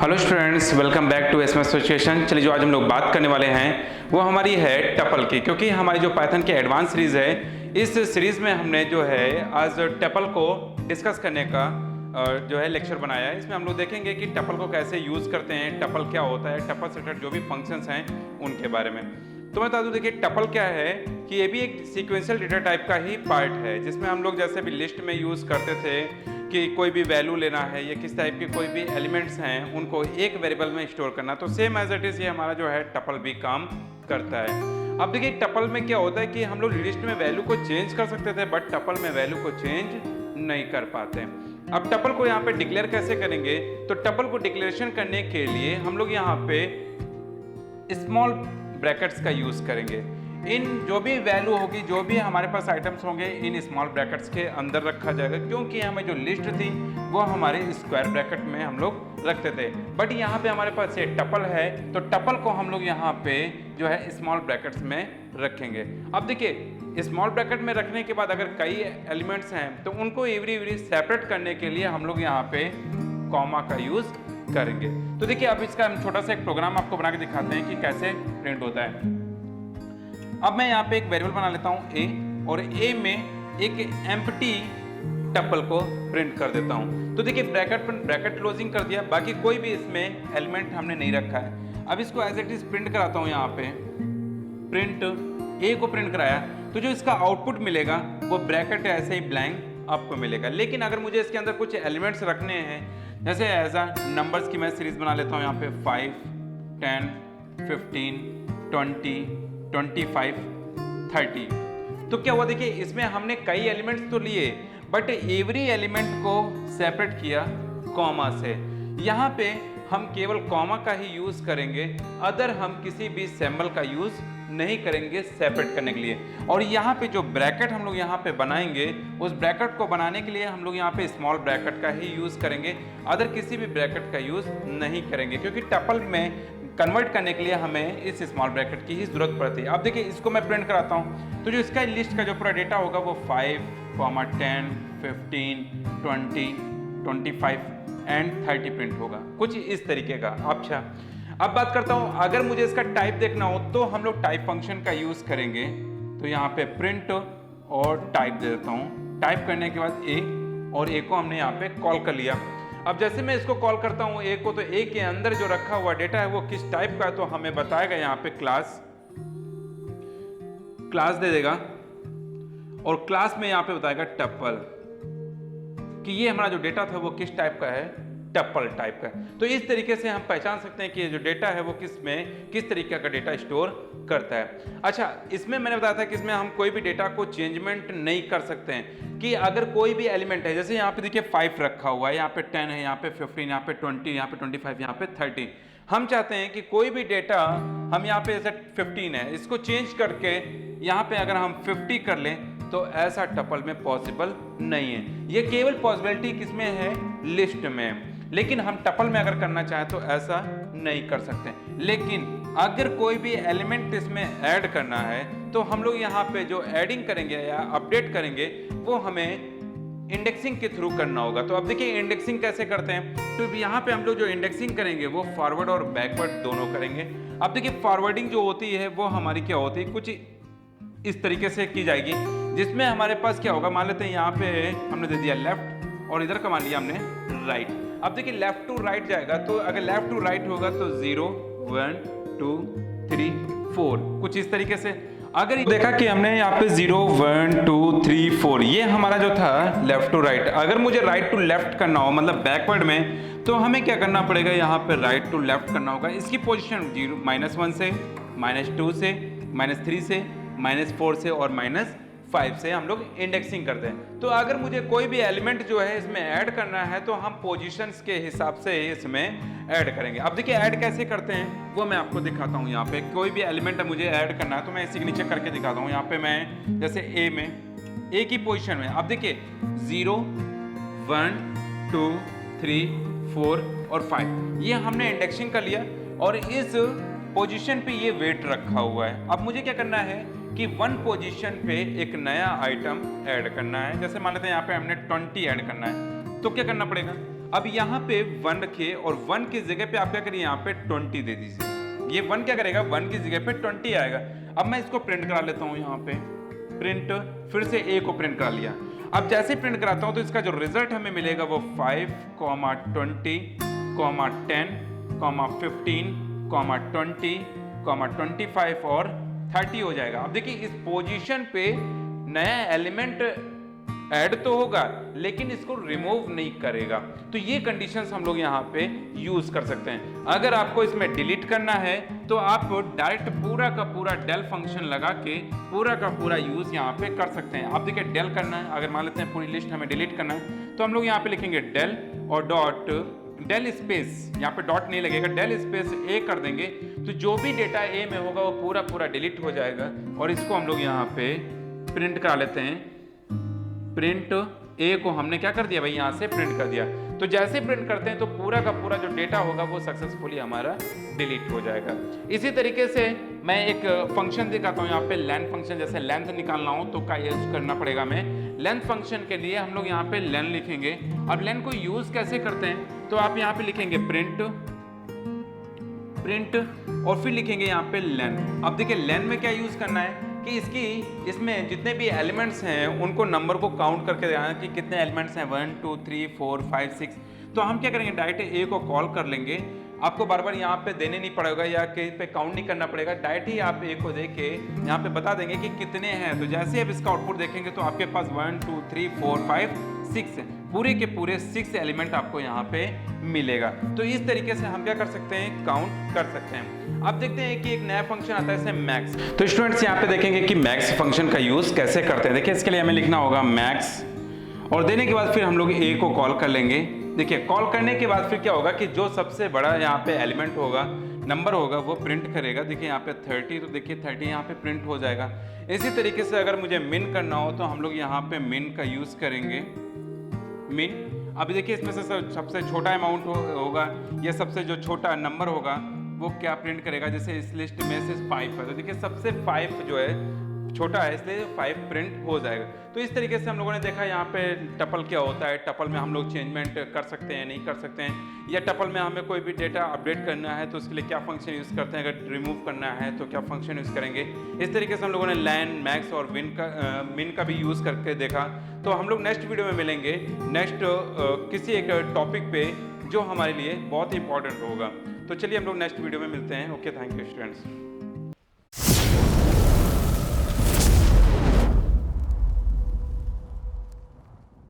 Hello students, welcome back to SM association. चलिए, जो आज हम लोग बात करने वाले हैं वो हमारी है टपल की, क्योंकि हमारी जो पाइथन की एडवांस सीरीज़ है, इस सीरीज़ में हमने जो है आज टपल को डिस्कस करने का जो है लेक्चर बनाया है। इसमें हम लोग देखेंगे कि टपल को कैसे यूज़ करते हैं, टपल क्या होता है, टपल से रिलेटेड जो भी फंक्शंस हैं उनके बारे में। तो मैं बता दूं, देखिए टपल क्या है कि ये भी एक सीक्वेंशियल डेटा टाइप का ही पार्ट है, जिसमें हम लोग जैसे भी लिस्ट में यूज़ करते थे कि कोई भी वैल्यू लेना है या किस टाइप के कोई भी एलिमेंट्स हैं उनको एक वेरिएबल में स्टोर करना, तो सेम एज इट इज ये हमारा जो है टपल भी काम करता है। अब देखिए टपल में क्या होता है कि हम लोग लिस्ट में वैल्यू को चेंज कर सकते थे, बट टपल में वैल्यू को चेंज नहीं कर पाते। अब टपल को यहाँ पे डिक्लेयर कैसे करेंगे, तो टपल को डिक्लेरेशन करने के लिए हम लोग यहाँ पे स्मॉल ब्रैकेट्स का यूज करेंगे। इन जो भी वैल्यू होगी, जो भी हमारे पास आइटम्स होंगे, इन स्मॉल ब्रैकेट्स के अंदर रखा जाएगा, क्योंकि हमें जो लिस्ट थी वो हमारे स्क्वायर ब्रैकेट में हम लोग रखते थे। बट यहाँ पे हमारे पास ये टपल है, तो टपल को हम लोग यहाँ पे जो है स्मॉल ब्रैकेट्स में रखेंगे। अब देखिए स्मॉल ब्रैकेट में रखने के बाद अगर कई एलिमेंट्स हैं तो उनको एवरी सेपरेट करने के लिए हम लोग यहाँ पे कॉमा का यूज करेंगे। तो देखिए अब इसका हम छोटा सा एक प्रोग्राम आपको बना के दिखाते हैं कि कैसे प्रिंट होता है। अब मैं यहाँ पे एक वेरिएबल बना लेता हूँ ए, और ए में एक एम्प्टी टपल को प्रिंट कर देता हूँ। तो देखिए ब्रैकेट क्लोजिंग कर दिया, बाकी कोई भी इसमें एलिमेंट हमने नहीं रखा है। अब इसको एज इट इज प्रिंट कराता हूँ, यहाँ पे प्रिंट ए को प्रिंट कराया, तो जो इसका आउटपुट मिलेगा वो ब्रैकेट ऐसे ही ब्लैंक आपको मिलेगा। लेकिन अगर मुझे इसके अंदर कुछ एलिमेंट्स रखने हैं, जैसे एज अ नंबर्स की मैं सीरीज बना लेता हूँ, यहाँ पे 5, 10, 15, 20, 25, 30, तो क्या हुआ देखिए इसमें हमने कई एलिमेंट्स तो लिए, बट एवरी एलिमेंट को सेपरेट किया कॉमा से। यहाँ पे हम केवल कॉमा का ही यूज करेंगे, अदर हम किसी भी सिंबल का यूज नहीं करेंगे सेपरेट करने के लिए। और यहाँ पे जो ब्रैकेट हम लोग यहाँ पे बनाएंगे, उस ब्रैकेट को बनाने के लिए हम लोग यहाँ पे स्मॉल ब्रैकेट का ही यूज करेंगे, अदर किसी भी ब्रैकेट का यूज नहीं करेंगे, क्योंकि टपल में कन्वर्ट करने के लिए हमें इस स्मॉल ब्रैकेट की ही जरूरत पड़ती है। अब देखिए इसको मैं प्रिंट कराता हूँ, तो जो इसका लिस्ट का जो पूरा डेटा होगा वो 5, 10, 15, 20, 25 एंड 30 प्रिंट होगा, कुछ इस तरीके का। अच्छा, अब बात करता हूँ, अगर मुझे इसका टाइप देखना हो तो हम लोग टाइप फंक्शन का यूज करेंगे। तो यहाँ पे प्रिंट और टाइप दे देता हूँ। टाइप करने के बाद ए, और ए को हमने यहाँ पे कॉल कर लिया। अब जैसे मैं इसको कॉल करता हूँ ए को, तो ए के अंदर जो रखा हुआ डेटा है वो किस टाइप का है, तो हमें बताएगा यहाँ पे क्लास दे देगा, और क्लास में यहाँ पे बताएगा टपल, कि ये हमारा जो डेटा था वो किस टाइप का है, टपल टाइप का। तो इस तरीके से हम पहचान सकते हैं कि जो डेटा है वो किस तरीके का डेटा स्टोर करता है। अच्छा, इसमें मैंने बताया था कि इसमें हम कोई भी डेटा को चेंजमेंट नहीं कर सकते हैं, कि अगर कोई भी एलिमेंट है, जैसे यहाँ पे देखिए 5 रखा हुआ है, यहाँ पे 10 है, यहाँ पे 15, यहाँ पे 20, यहाँ पे 25, यहाँ पे 30, हम चाहते हैं कि कोई भी डेटा हम यहाँ पे जैसे 15 है, इसको चेंज करके यहाँ पे अगर हम 50 कर लें, तो ऐसा टपल में पॉसिबल नहीं है। ये केवल पॉसिबिलिटी किसमें है, लिस्ट में। लेकिन हम टपल में अगर करना चाहें तो ऐसा नहीं कर सकते। लेकिन अगर कोई भी एलिमेंट इसमें ऐड करना है, तो हम लोग यहाँ पे जो एडिंग करेंगे या अपडेट करेंगे वो हमें इंडेक्सिंग के थ्रू करना होगा। तो अब देखिए इंडेक्सिंग कैसे करते हैं, तो यहाँ पे हम लोग जो इंडेक्सिंग करेंगे वो फॉरवर्ड और बैकवर्ड दोनों करेंगे। अब देखिए फॉरवर्डिंग जो होती है वो हमारी क्या होती है, कुछ इस तरीके से की जाएगी, जिसमें हमारे पास क्या होगा, मान लेते हैं यहाँ पे हमने दे दिया लेफ्ट, और इधर का मान लिया हमने राइट। अब देखिए लेफ्ट टू राइट जाएगा, तो अगर लेफ्ट टू राइट होगा तो 0, 1, 2, 3, 4, कुछ इस तरीके से। अगर देखा कि हमने यहाँ पे 0, 1, 2, 3, 4, ये हमारा जो था लेफ्ट टू राइट। अगर मुझे राइट टू लेफ्ट करना हो, मतलब बैकवर्ड में, तो हमें क्या करना पड़ेगा, यहाँ पे राइट टू लेफ्ट करना होगा। इसकी पोजिशन 1 से, -2 से, -3 से, -4 से और -5 से हम लोग इंडेक्सिंग करते हैं। तो अगर मुझे कोई भी एलिमेंट जो है इसमें ऐड करना है, तो हम पोजीशंस के हिसाब से इसमें ऐड करेंगे। अब देखिए ऐड कैसे करते हैं वो मैं आपको दिखाता हूँ। यहाँ पे कोई भी एलिमेंट मुझे ऐड करना है तो मैं इसी के नीचे करके दिखाता हूँ। यहाँ पे मैं जैसे ए में, ए की पोजीशन में, अब देखिए 0, 1, 2, 3, 4 और 5, ये हमने इंडेक्सिंग कर लिया, और इस पोजीशन पे ये वेट रखा हुआ है। अब मुझे क्या करना है कि 1 पोजीशन पे एक नया आइटम ऐड करना है। जैसे मान लेते हैं यहाँ पे हमने 20 ऐड करना है, तो क्या करना पड़ेगा, अब यहाँ पे 1 रखिए और 1 की जगह पे आप क्या करिए, यहाँ पे 20 दे दीजिए। ये 1 क्या करेगा, 1 की जगह पे 20 आएगा। अब मैं इसको प्रिंट करा लेता हूँ, यहाँ पे प्रिंट, फिर से a को प्रिंट करा लिया। अब जैसे प्रिंट कराता हूँ तो इसका जो रिजल्ट हमें मिलेगा वो 5, 20, 10, 15, 20, 25 और 30 हो जाएगा। अब देखिए इस पोजीशन पे नया एलिमेंट ऐड तो होगा लेकिन इसको रिमूव नहीं करेगा। तो ये कंडीशंस हम लोग यहाँ पे यूज कर सकते हैं। अगर आपको इसमें डिलीट करना है तो आप डायरेक्ट पूरा का पूरा डेल फंक्शन लगा के पूरा का पूरा यूज यहाँ पे कर सकते हैं। आप देखिए डेल करना है, अगर मान लेते हैं पूरी लिस्ट हमें डिलीट करना है तो हम लोग यहाँ पे लिखेंगे डेल और डॉट डेल स्पेस, यहाँ पे डॉट नहीं लगेगा, डेल स्पेस ए कर देंगे तो जो भी डेटा ए में होगा वो पूरा पूरा डिलीट हो जाएगा। और इसको हम लोग यहाँ पे प्रिंट करा लेते हैं। प्रिंट ए को हमने क्या कर दिया भाई, यहाँ से प्रिंट कर दिया। तो जैसे प्रिंट करते हैं तो पूरा का पूरा जो डेटा होगा वो सक्सेसफुली हमारा डिलीट हो जाएगा। इसी तरीके से मैं एक फंक्शन दिखाता हूँ यहाँ पे, लेंथ फंक्शन। जैसे लेंथ निकालना हो तो क्या यूज करना पड़ेगा हमें, लेंथ फंक्शन के लिए हम लोग यहाँ पे लेन लिखेंगे। अब लेन को यूज कैसे करते हैं तो आप यहाँ पे लिखेंगे प्रिंट और फिर लिखेंगे यहाँ पे लेन। अब देखिए लेन में क्या यूज करना है कि इसमें जितने भी एलिमेंट्स हैं उनको नंबर को काउंट करके देना कि कितने एलिमेंट्स हैं, 1 2 3 4 5 6। तो हम क्या करेंगे, डायरेक्ट ए को कॉल कर लेंगे। आपको बार बार यहाँ पे देने नहीं पड़ेगा या कहीं पे काउंट नहीं करना पड़ेगा, डायरेक्ट ही आप ए को दे के यहाँ पे बता देंगे कि कितने हैं। तो जैसे आप इसका आउटपुट देखेंगे तो आपके पास 1 2 3 4 5 6 पूरे के पूरे 6 एलिमेंट आपको यहाँ पे मिलेगा। तो इस तरीके से हम क्या कर सकते हैं, काउंट कर सकते हैं। अब देखते हैं कि एक नया फंक्शन आता है जैसे मैक्स। तो स्टूडेंट्स यहाँ पे देखेंगे कि मैक्स फंक्शन का यूज कैसे करते हैं। देखिए इसके लिए हमें लिखना होगा मैक्स और देने के बाद फिर हम लोग ए को कॉल कर लेंगे। देखिए कॉल करने के बाद फिर क्या होगा कि जो सबसे बड़ा यहाँ पे एलिमेंट होगा, नंबर होगा, वो प्रिंट करेगा। देखिए यहाँ पे 30, तो देखिए 30 यहाँ पे प्रिंट हो जाएगा। इसी तरीके से अगर मुझे मिन करना हो तो हम लोग यहाँ पे मिन का यूज करेंगे, मिन। अभी देखिए इसमें से सबसे छोटा अमाउंट होगा या सबसे जो छोटा नंबर होगा वो क्या प्रिंट करेगा। जैसे इस लिस्ट में से 5 है तो देखिए सबसे 5 जो है छोटा है इसलिए 5 प्रिंट हो जाएगा। तो इस तरीके से हम लोगों ने देखा यहाँ पे टपल क्या होता है, टपल में हम लोग चेंजमेंट कर सकते हैं, नहीं कर सकते हैं, या टपल में हमें कोई भी डेटा अपडेट करना है तो उसके लिए क्या फंक्शन यूज़ करते हैं, अगर रिमूव करना है तो क्या फंक्शन यूज़ करेंगे। इस तरीके से हम लोगों ने लैन, मैक्स और मिन का भी यूज़ करके देखा। तो हम लोग नेक्स्ट वीडियो में मिलेंगे नेक्स्ट किसी एक टॉपिक पे जो हमारे लिए बहुत ही इंपॉर्टेंट होगा। तो चलिए हम लोग नेक्स्ट वीडियो में मिलते हैं। Okay, thank you students.